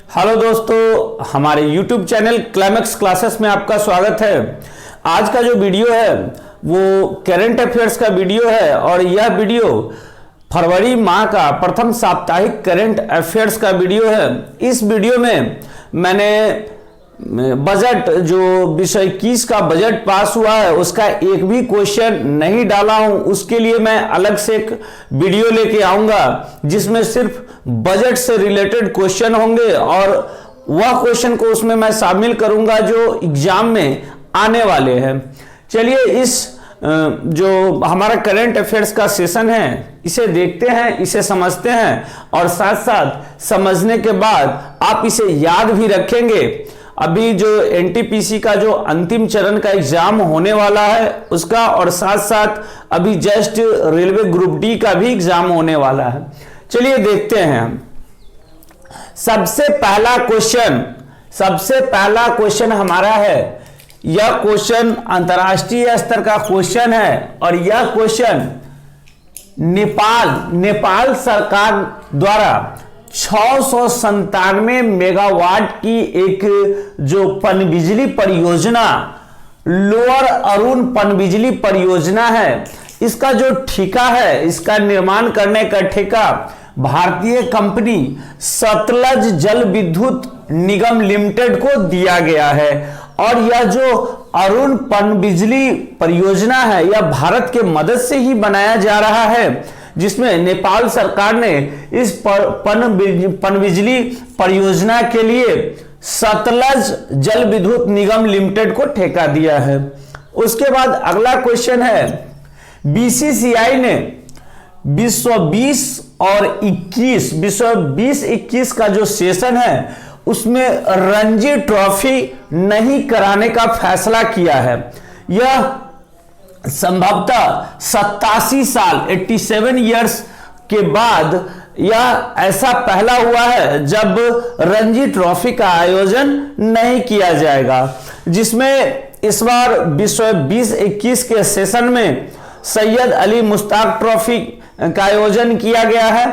Hello दोस्तों, हमारे YouTube channel climax classes में आपका स्वागत है। आज का जो वीडियो है वो करंट अफेयर्स का वीडियो है और यह वीडियो फरवरी माह का प्रथम साप्ताहिक करंट अफेयर्स का वीडियो है। इस वीडियो में मैंने बजट जो विषय 21 का बजट पास हुआ है उसका एक भी क्वेश्चन नहीं डाला हूं। उसके लिए मैं अलग से एक वीडियो लेके आऊंगा जिसमें सिर्फ बजट से रिलेटेड क्वेश्चन होंगे और वह क्वेश्चन को उसमें मैं शामिल करूंगा जो एग्जाम में आने वाले हैं। चलिए इस जो हमारा करंट अफेयर्स का सेशन है इसे देखते हैं, इसे समझते हैं और साथ साथ समझने के बाद आप इसे याद भी रखेंगे। अभी जो एनटीपीसी का जो अंतिम चरण का एग्जाम होने वाला है उसका और साथ साथ अभी जस्ट रेलवे ग्रुप डी का भी एग्जाम होने वाला है। चलिए देखते हैं। सबसे पहला क्वेश्चन हमारा है, यह क्वेश्चन अंतर्राष्ट्रीय स्तर का क्वेश्चन है और यह क्वेश्चन नेपाल सरकार द्वारा 697 मेगावाट की एक जो पनबिजली परियोजना लोअर अरुण पनबिजली परियोजना है, इसका जो ठेका है, इसका निर्माण करने का ठेका भारतीय कंपनी सतलज जल विद्युत निगम लिमिटेड को दिया गया है। और यह जो अरुण पनबिजली परियोजना है यह भारत के मदद से ही बनाया जा रहा है, जिसमें नेपाल सरकार ने इस पनबिजली परियोजना के लिए सतलज जल विद्युत निगम लिमिटेड को ठेका दिया है। उसके बाद अगला क्वेश्चन है, बीसीसीआई ने विश्व 20-21 का जो सेशन है उसमें रणजी ट्रॉफी नहीं कराने का फैसला किया है। यह संभवतः 87 साल 87 इयर्स के बाद यह ऐसा पहला हुआ है जब रणजी ट्रॉफी का आयोजन नहीं किया जाएगा, जिसमें इस बार विश्व 20-21 के सेशन में सैयद अली मुश्ताक ट्रॉफी का आयोजन किया गया है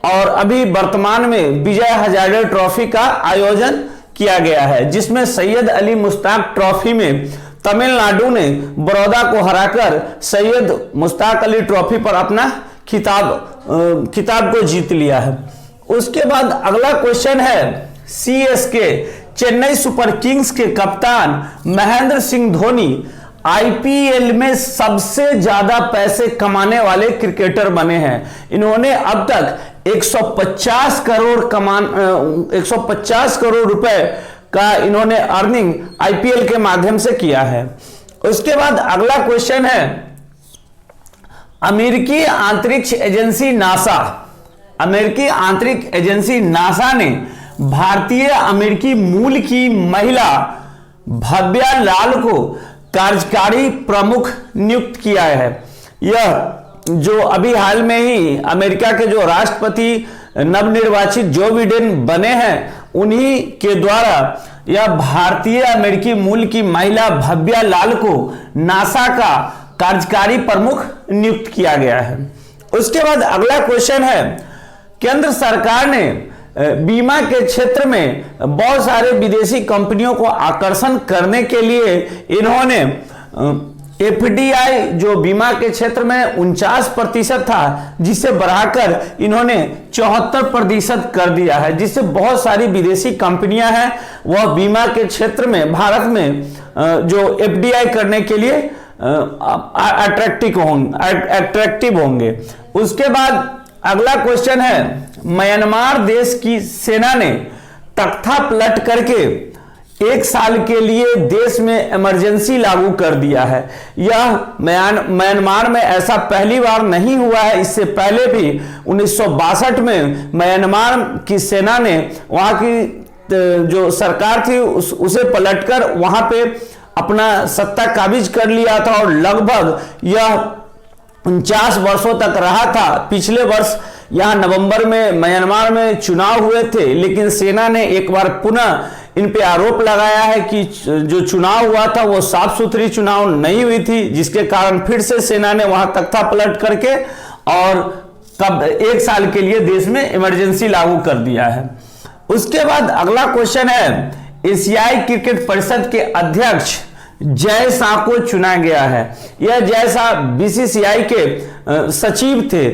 और अभी वर्तमान में विजय हजारे ट्रॉफी का आयोजन किया गया है, जिसमें सैयद अली मुश्ताक ट्रॉफी में तमिलनाडु ने बड़ौदा को हराकर सैयद मुश्ताक अली ट्रॉफी पर अपना खिताब को जीत लिया है। उसके बाद अगला क्वेश्चन है, सीएसके चेन्नई सुपर किंग्स के कप्तान महेंद्र सिंह धोनी आईपीएल में सबसे ज्यादा पैसे कमाने वाले क्रिकेटर बने हैं। इन्होंने अब तक 150 करोड़ रुपए का इन्होंने अर्निंग आईपीएल के माध्यम से किया है। उसके बाद अगला क्वेश्चन है, अमेरिकी अंतरिक्ष एजेंसी नासा ने भारतीय अमेरिकी मूल की महिला भव्या लाल को कार्यकारी प्रमुख नियुक्त किया है। यह जो अभी हाल में ही अमेरिका के जो राष्ट्रपति नवनिर्वाचित जो बिडेन बने हैं उन्हीं के द्वारा यह भारतीय अमेरिकी मूल की महिला भव्या लाल को नासा का कार्यकारी प्रमुख नियुक्त किया गया है। उसके बाद अगला क्वेश्चन है, केंद्र सरकार ने बीमा के क्षेत्र में बहुत सारे विदेशी कंपनियों को आकर्षण करने के लिए इन्होंने एफडीआई जो बीमा के क्षेत्र में 49% था जिसे बढ़ाकर इन्होंने 74% कर दिया है, जिससे बहुत सारी विदेशी कंपनियां हैं वह बीमा के क्षेत्र में भारत में जो एफडीआई करने के लिए अट्रैक्टिव होंगे। उसके बाद अगला क्वेश्चन है, म्यांमार देश की सेना ने तख्ता पलट करके 1 साल के लिए देश में इमरजेंसी लागू कर दिया है। यह म्यांमार में ऐसा पहली बार नहीं हुआ है। इससे पहले भी 1962 में म्यांमार की सेना ने वहां की जो सरकार थी उसे पलटकर वहां पे अपना सत्ता काबिज कर लिया था और लगभग यह 49 वर्षों तक रहा था। पिछले वर्ष यहां नवंबर में म्यांमार में चुनाव हुए थे, लेकिन सेना ने एक बार पुनः इन पे आरोप लगाया है कि जो चुनाव हुआ था वो साफ सुथरी चुनाव नहीं हुई थी, जिसके कारण फिर से सेना ने वहां तख्ता पलट करके और तब 1 साल के लिए देश में इमरजेंसी लागू कर दिया है। उसके बाद अगला क्वेश्चन है, एशियाई क्रिकेट परिषद के अध्यक्ष जय शाह को चुना गया है। यह जय शाह बीसीसीआई के सचिव थे,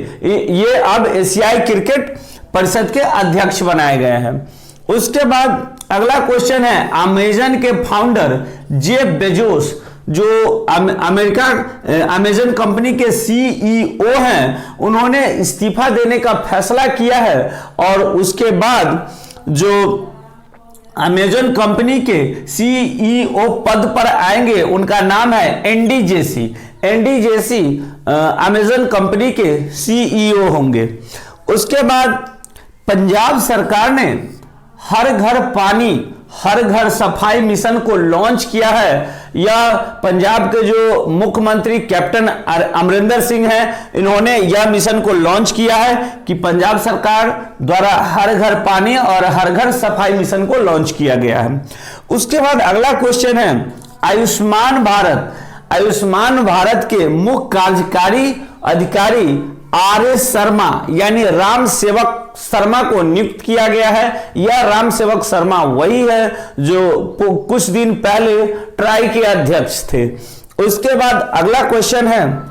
ये अब एशियाई क्रिकेट परिषद के अध्यक्ष बनाए गए हैं। उसके बाद अगला क्वेश्चन है, अमेजन के फाउंडर जेफ बेजोस जो अमेरिका अमेजन कंपनी के सीईओ हैं, उन्होंने इस्तीफा देने का फैसला किया है और उसके बाद जो अमेजन कंपनी के सीईओ पद पर आएंगे उनका नाम है Andy Jassy. Andy Jassy Amazon company के सीईओ होंगे। उसके बाद पंजाब सरकार ने हर घर पानी हर घर सफाई मिशन को लॉन्च किया है। यह पंजाब के जो मुख्यमंत्री कैप्टन अमरिंदर सिंह हैं, इन्होंने यह मिशन को लॉन्च किया है कि पंजाब सरकार द्वारा हर घर पानी और हर घर सफाई मिशन को लॉन्च किया गया है। उसके बाद अगला क्वेश्चन है, आयुष्मान भारत। आयुष्मान भारत के मुख्य कार्यकारी अधिकारी आर.एस. शर्मा यानी राम सेवक शर्मा को नियुक्त किया गया है। यह राम सेवक शर्मा वही है जो कुछ दिन पहले ट्राई के अध्यक्ष थे। उसके बाद अगला क्वेश्चन है,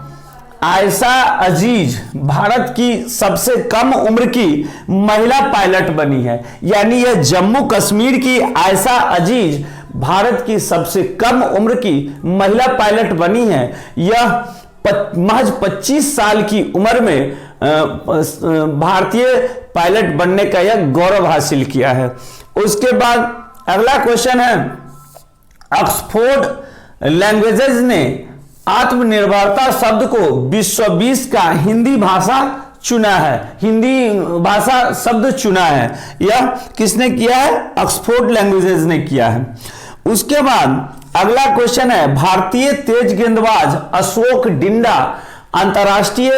आयशा अजीज भारत की सबसे कम उम्र की महिला पायलट बनी है। यानी यह जम्मू कश्मीर की आयशा अजीज भारत की सबसे कम उम्र की महिला पायलट बनी है। यह महज 25 साल की उम्र में भारतीय पायलट बनने का यह गौरव हासिल किया है। उसके बाद अगला क्वेश्चन है, ऑक्सफोर्ड लैंग्वेजेस ने आत्मनिर्भरता शब्द को विश्व 20 का हिंदी भाषा चुना है। हिंदी भाषा शब्द चुना है, यह किसने किया है? ऑक्सफोर्ड लैंग्वेजेस ने किया है। उसके बाद अगला क्वेश्चन है, भारतीय तेज गेंदबाज अशोक डिंडा अंतरराष्ट्रीय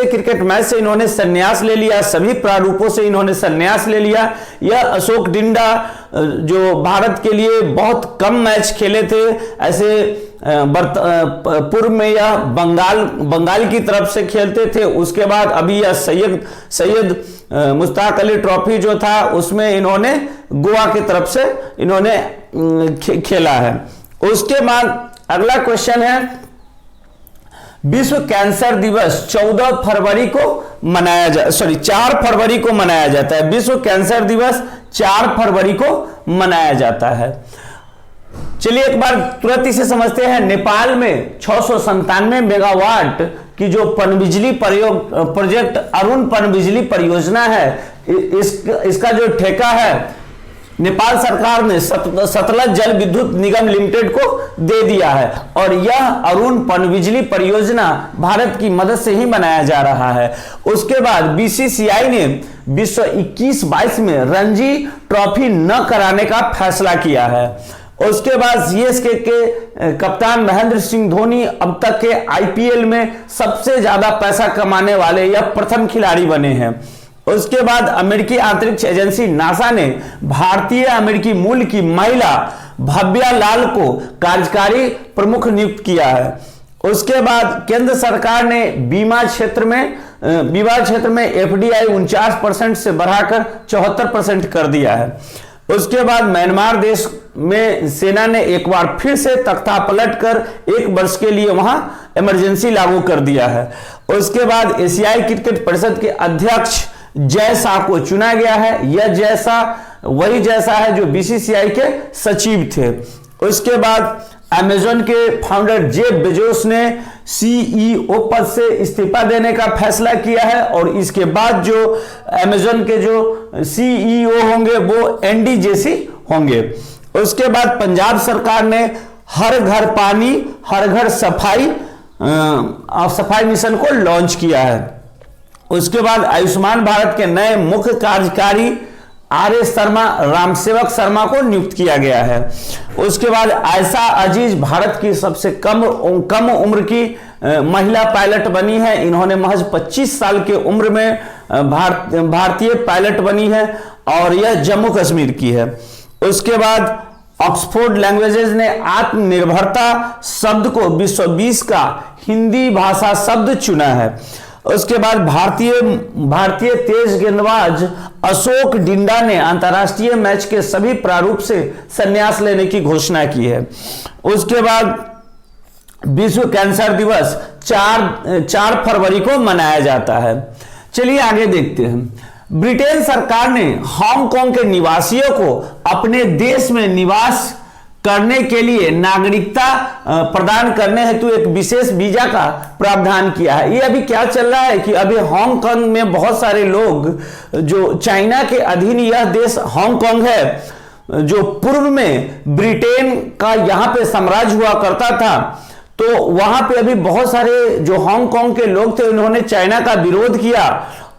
क्रिकेट मैच से इन्होंने संन्यास ले लिया। सभी प्रारूपों से इन्होंने संन्यास ले लिया। यह अशोक डिंडा जो भारत के लिए बहुत कम मैच खेले थे, ऐसे पूर्व में यह बंगाल की तरफ से खेलते थे। उसके बाद अभी यह सैयद मुश्ताक अली ट्रॉफी जो था उसमें इन्होंने गोवा की तरफ से इन्होंने खेला है। उसके बाद अगला क्वेश्चन है, विश्व कैंसर दिवस 4 फरवरी को मनाया जाता है। विश्व कैंसर दिवस 4 फरवरी को मनाया जाता है। चलिए एक बार तुरंत इसे समझते हैं। नेपाल में 697 मेगावाट की जो पनबिजली प्रोजेक्ट अरुण पनबिजली परियोजना है, इसका जो ठेका है नेपाल सरकार ने सतलज जल विद्युत निगम लिमिटेड को दे दिया है और यह अरुण पनबिजली परियोजना भारत की मदद से ही बनाया जा रहा है। उसके बाद बीसीसीआई ने विश्व 21-22 में रणजी ट्रॉफी न कराने का फैसला किया है। उसके बाद सीएसके के कप्तान महेंद्र सिंह धोनी अब तक के आईपीएल में सबसे ज्यादा पैसा कमाने वाले यह प्रथम खिलाड़ी बने हैं। उसके बाद अमेरिकी अंतरिक्ष एजेंसी नासा ने भारतीय अमेरिकी मूल की महिला भव्या लाल को कार्यकारी प्रमुख नियुक्त किया है। उसके बाद केंद्र सरकार ने बीमा क्षेत्र में एफडीआई 49% से बढ़ाकर 74% कर दिया है। उसके बाद म्यांमार देश में सेना ने एक बार फिर से तख्ता पलटकर 1 वर्ष के लिए वहां इमरजेंसी लागू कर दिया है। उसके बाद एशियाई क्रिकेट परिषद के अध्यक्ष जय शाह को चुना गया है। यह जय शाह वही जय शाह है जो बीसीसीआई के सचिव थे। उसके बाद अमेजन के फाउंडर जेफ बेजोस ने सीईओ पद से इस्तीफा देने का फैसला किया है और इसके बाद जो अमेजन के जो सीईओ होंगे वो एंडी जेसी होंगे। उसके बाद पंजाब सरकार ने हर घर पानी हर घर सफाई मिशन को लॉन्च किया है। उसके बाद आयुष्मान भारत के नए मुख्य कार्यकारी आर.एस. शर्मा रामसेवक शर्मा को नियुक्त किया गया है। उसके बाद आयशा अजीज भारत की सबसे कम उम्र की महिला पायलट बनी है। इन्होंने महज 25 साल की उम्र में भारतीय पायलट बनी है और यह जम्मू कश्मीर की है। उसके बाद ऑक्सफोर्ड लैंग्वेजेस ने आत्मनिर्भरता शब्द को विश्व 20 का हिंदी भाषा शब्द चुना है। उसके बाद भारतीय तेज गेंदबाज अशोक डिंडा ने अंतर्राष्ट्रीय मैच के सभी प्रारूप से संन्यास लेने की घोषणा की है। उसके बाद विश्व कैंसर दिवस 4 फरवरी को मनाया जाता है। चलिए आगे देखते हैं। ब्रिटेन सरकार ने हांगकांग के निवासियों को अपने देश में निवास करने के लिए नागरिकता प्रदान करने हेतु एक विशेष वीजा का प्रावधान किया है। ये अभी क्या चल रहा है कि अभी हांगकांग में बहुत सारे लोग, जो चाइना के अधीन यह देश हांगकांग है, जो पूर्व में ब्रिटेन का यहां पे साम्राज्य हुआ करता था, तो वहां पे अभी बहुत सारे जो हांगकांग के लोग थे उन्होंने चाइना का विरोध किया।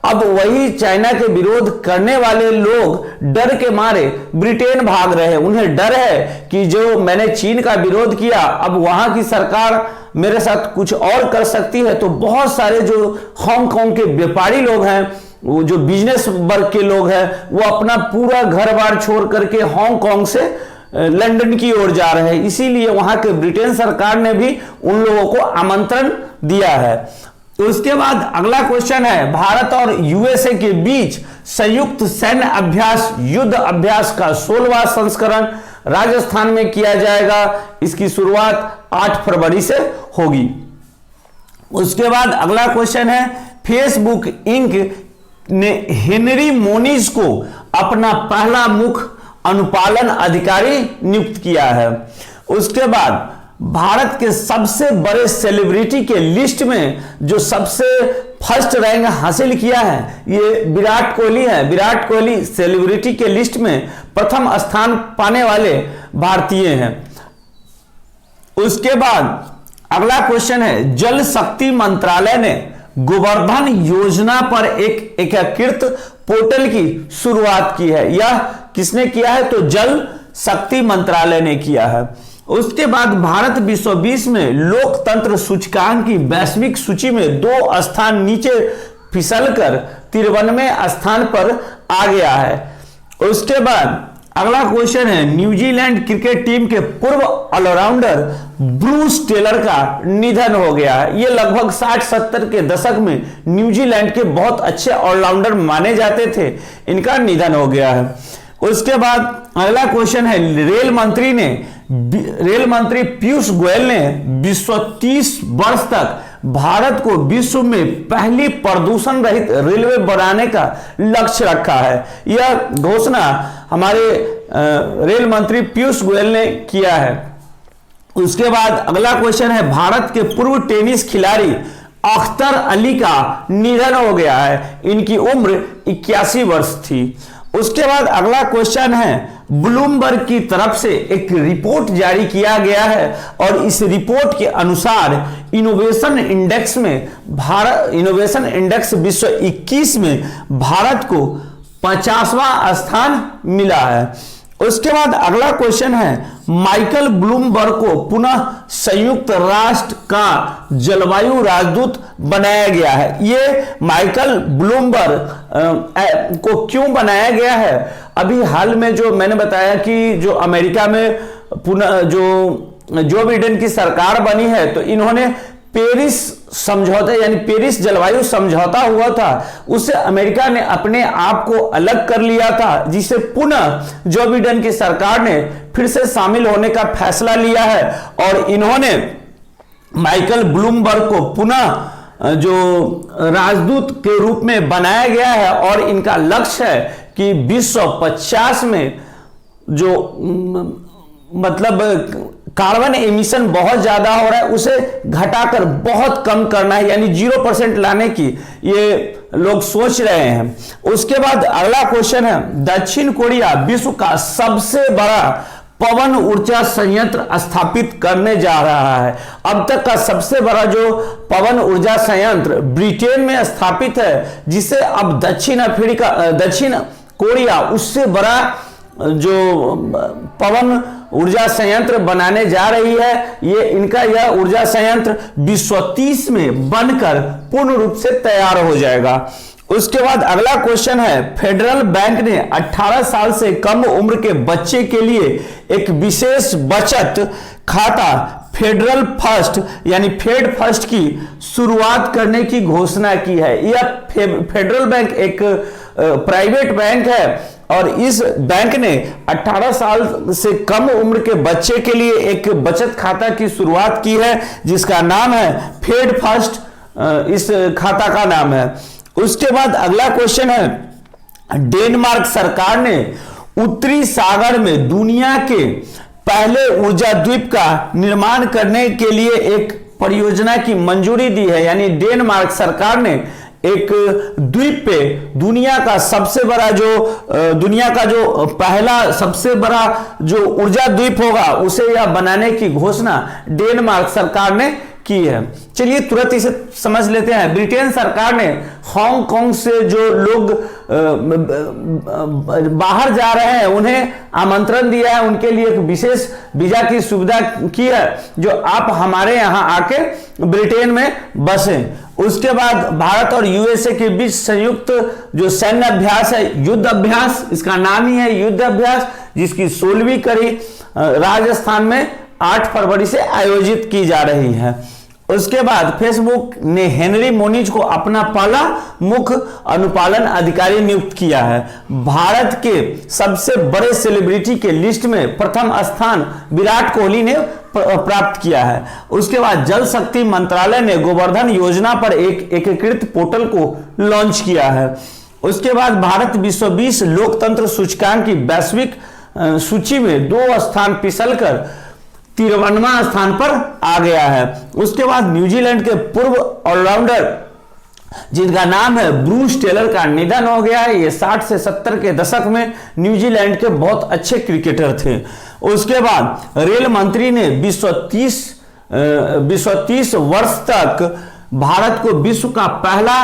अब वही चाइना के विरोध करने वाले लोग डर के मारे ब्रिटेन भाग रहे हैं। उन्हें डर है कि जो मैंने चीन का विरोध किया, अब वहां की सरकार मेरे साथ कुछ और कर सकती है। तो बहुत सारे जो हांगकांग के व्यापारी लोग हैं, वो जो बिजनेस वर्ग के लोग हैं, वो अपना पूरा घर बार छोड़ करके हांगकांग से लंदन की ओर जा रहे हैं। इसीलिए वहां के ब्रिटेन सरकार ने भी उन लोगों को आमंत्रण दिया है। तो उसके बाद अगला क्वेश्चन है, भारत और यूएसए के बीच संयुक्त सैन्य अभ्यास युद्ध अभ्यास का 16वां संस्करण राजस्थान में किया जाएगा। इसकी शुरुआत 8 फरवरी से होगी। उसके बाद अगला क्वेश्चन है, फेसबुक इंक ने हेनरी मोनिज को अपना पहला मुख्य अनुपालन अधिकारी नियुक्त किया है। उसके बाद भारत के सबसे बड़े सेलिब्रिटी के लिस्ट में जो सबसे फर्स्ट रैंक हासिल किया है, ये विराट कोहली है। विराट कोहली सेलिब्रिटी के लिस्ट में प्रथम स्थान पाने वाले भारतीय हैं। उसके बाद अगला क्वेश्चन है, जल शक्ति मंत्रालय ने गोवर्धन योजना पर एक एकीकृत पोर्टल की शुरुआत की है। यह किसने किया है? तो जल शक्ति मंत्रालय ने किया है। उसके बाद भारत विश्व 20 में लोकतंत्र सूचकांक की वैश्विक सूची में 2 स्थान नीचे फिसलकर 93वें स्थान पर आ गया है। उसके बाद अगला क्वेश्चन है, न्यूजीलैंड क्रिकेट टीम के पूर्व ऑलराउंडर ब्रूस टेलर का निधन हो गया है। ये लगभग 60-70 के दशक में न्यूजीलैंड के बहुत अच्छे ऑलराउंडर माने जाते थे, इनका निधन हो गया है। उसके बाद अगला क्वेश्चन है, रेल मंत्री पीयूष गोयल ने विश्व 30 वर्ष तक भारत को विश्व में पहली प्रदूषण रहित रेलवे बनाने का लक्ष्य रखा है। यह घोषणा हमारे रेल मंत्री पीयूष गोयल ने किया है। उसके बाद अगला क्वेश्चन है, भारत के पूर्व टेनिस खिलाड़ी अख्तर अली का निधन हो गया है। इनकी उम्र 81 वर्ष थी। उसके बाद अगला क्वेश्चन है, ब्लूमबर्ग की तरफ से एक रिपोर्ट जारी किया गया है और इस रिपोर्ट के अनुसार इनोवेशन इंडेक्स विश्व 21 में भारत को 50वां स्थान मिला है। उसके बाद अगला क्वेश्चन है, माइकल ब्लूमबर्ग को पुनः संयुक्त राष्ट्र का जलवायु राजदूत बनाया गया है। ये माइकल ब्लूमबर्ग को क्यों बनाया गया है? अभी हाल में जो मैंने बताया कि जो अमेरिका में पुनः जो बिडेन की सरकार बनी है, तो इन्होंने पेरिस समझौता यानी पेरिस जलवायु समझौता हुआ था, उससे अमेरिका ने अपने आप को अलग कर लिया था, जिसे पुनः जो बिडेन की सरकार ने फिर से शामिल होने का फैसला लिया है और इन्होंने माइकल ब्लूमबर्ग को पुनः जो राजदूत के रूप में बनाया गया है और इनका लक्ष्य है कि विश्व 50 में जो मतलब कार्बन एमिशन बहुत ज्यादा हो रहा है उसे घटाकर बहुत कम करना है, यानी 0% लाने की ये लोग सोच रहे हैं। उसके बाद अगला क्वेश्चन है, दक्षिण कोरिया विश्व का सबसे बड़ा पवन ऊर्जा संयंत्र स्थापित करने जा रहा है। अब तक का सबसे बड़ा जो पवन ऊर्जा संयंत्र ब्रिटेन में स्थापित है, जिसे अब दक्षिण कोरिया उससे बड़ा जो पवन ऊर्जा संयंत्र बनाने जा रही है। ये इनका यह ऊर्जा संयंत्र विश्व 30 में बनकर पूर्ण रूप से तैयार हो जाएगा। उसके बाद अगला क्वेश्चन है, फेडरल बैंक ने 18 साल से कम उम्र के बच्चे के लिए एक विशेष बचत खाता फेडरल फर्स्ट यानी फेड फर्स्ट की शुरुआत करने की घोषणा की है। यह फेडरल बैंक एक प्राइवेट बैंक है और इस बैंक ने 18 साल से कम उम्र के बच्चे के लिए एक बचत खाता की शुरुआत की है जिसका नाम है फेड फर्स्ट, इस खाता का नाम है। उसके बाद अगला क्वेश्चन है, डेनमार्क सरकार ने उत्तरी सागर में दुनिया के पहले ऊर्जा द्वीप का निर्माण करने के लिए एक परियोजना की मंजूरी दी है। यानी डेनमार्क सरकार ने एक द्वीप पे दुनिया का सबसे बड़ा दुनिया का जो पहला सबसे बड़ा जो ऊर्जा द्वीप होगा उसे यह बनाने की घोषणा डेनमार्क सरकार ने की है। चलिए तुरंत इसे समझ लेते हैं। ब्रिटेन सरकार ने हांगकांग से जो लोग बाहर जा रहे हैं उन्हें आमंत्रण दिया है, उनके लिए एक विशेष वीजा की सुविधा की है जो आप हमारे यहां आके ब्रिटेन में बसें। उसके बाद भारत और यूएसए के बीच संयुक्त जो सैन्य अभ्यास है, युद्ध अभ्यास, इसका नाम ही है युद्ध अभ्यास, जिसकी 16वीं कड़ी राजस्थान में 8 फरवरी से आयोजित की जा रही है। उसके बाद फेसबुक ने हेनरी मोनिज को अपना पहला मुख्य अनुपालन अधिकारी नियुक्त किया है। भारत के सबसे बड़े सेलिब्रिटी के लिस्ट में प्रथम स्थान विराट कोहली ने प्राप्त किया है। उसके बाद जल शक्ति मंत्रालय ने गोवर्धन योजना पर एक एकीकृत पोर्टल को लॉन्च किया है। उसके बाद भारत विश्व 20 लोकतंत्र सूचकांक की वैश्विक सूची में 2 स्थान फिसलकर 53वां स्थान पर आ गया है। उसके बाद न्यूजीलैंड के पूर्व ऑलराउंडर जिनका नाम है ब्रूस टेलर का निधन हो गया है। ये 60 से 70 के दशक में न्यूजीलैंड के बहुत अच्छे क्रिकेटर थे। उसके बाद रेल मंत्री ने विश्व 30 वर्ष तक भारत को विश्व का पहला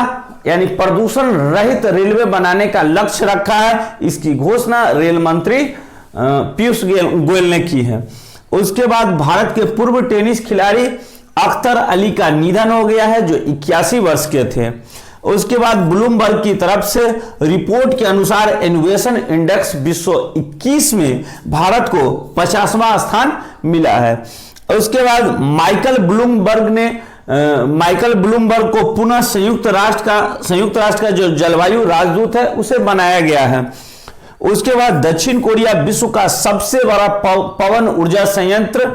यानी प्रदूषण रहित रेलवे बनाने का लक्ष्य रखा है। इसकी घोषणा रेल मंत्री पीयूष गोयल ने की है। उसके बाद भारत के पूर्व टेनिस खिलाड़ी अख्तर अली का निधन हो गया है जो 81 वर्ष के थे। उसके बाद ब्लूमबर्ग की तरफ से रिपोर्ट के अनुसार इनोवेशन इंडेक्स विश्व 21 में भारत को 50वां स्थान मिला है। उसके बाद माइकल ब्लूमबर्ग को पुनः संयुक्त राष्ट्र का जो जलवायु राजदूत है उसे बनाया गया है। उसके बाद दक्षिण कोरिया विश्व का सबसे बड़ा पवन ऊर्जा संयंत्र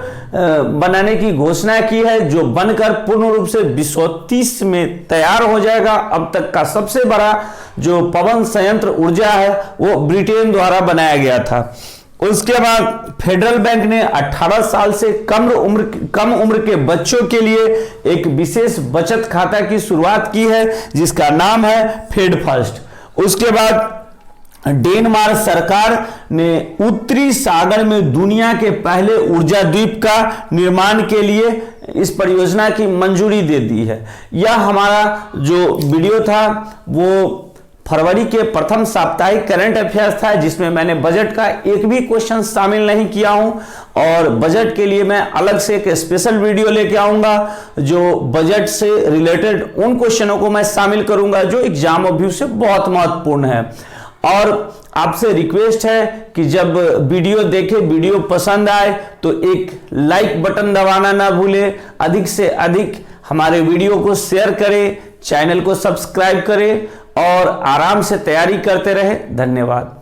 बनाने की घोषणा की है जो बनकर पूर्ण रूप से विश्व 30 में तैयार हो जाएगा। अब तक का सबसे बड़ा जो पवन संयंत्र ऊर्जा है वो ब्रिटेन द्वारा बनाया गया था। उसके बाद फेडरल बैंक ने 18 साल से कम उम्र के बच्चों के लिए एक विशेष बचत खाता की शुरुआत की है जिसका नाम है फेड फर्स्ट। उसके बाद डेनमार्क सरकार ने उत्तरी सागर में दुनिया के पहले ऊर्जा द्वीप का निर्माण के लिए इस परियोजना की मंजूरी दे दी है। यह हमारा जो वीडियो था वो फरवरी के प्रथम साप्ताहिक करंट अफेयर्स था जिसमें मैंने बजट का एक भी क्वेश्चन शामिल नहीं किया हूं और बजट के लिए मैं अलग से एक स्पेशल वीडियो लेके आऊंगा जो बजट से रिलेटेड उन क्वेश्चनों को मैं शामिल करूंगा जो एग्जाम व्यू से बहुत महत्वपूर्ण है। और आपसे रिक्वेस्ट है कि जब वीडियो देखें, वीडियो पसंद आए तो एक लाइक बटन दबाना ना भूलें, अधिक से अधिक हमारे वीडियो को शेयर करें, चैनल को सब्सक्राइब करें और आराम से तैयारी करते रहें। धन्यवाद।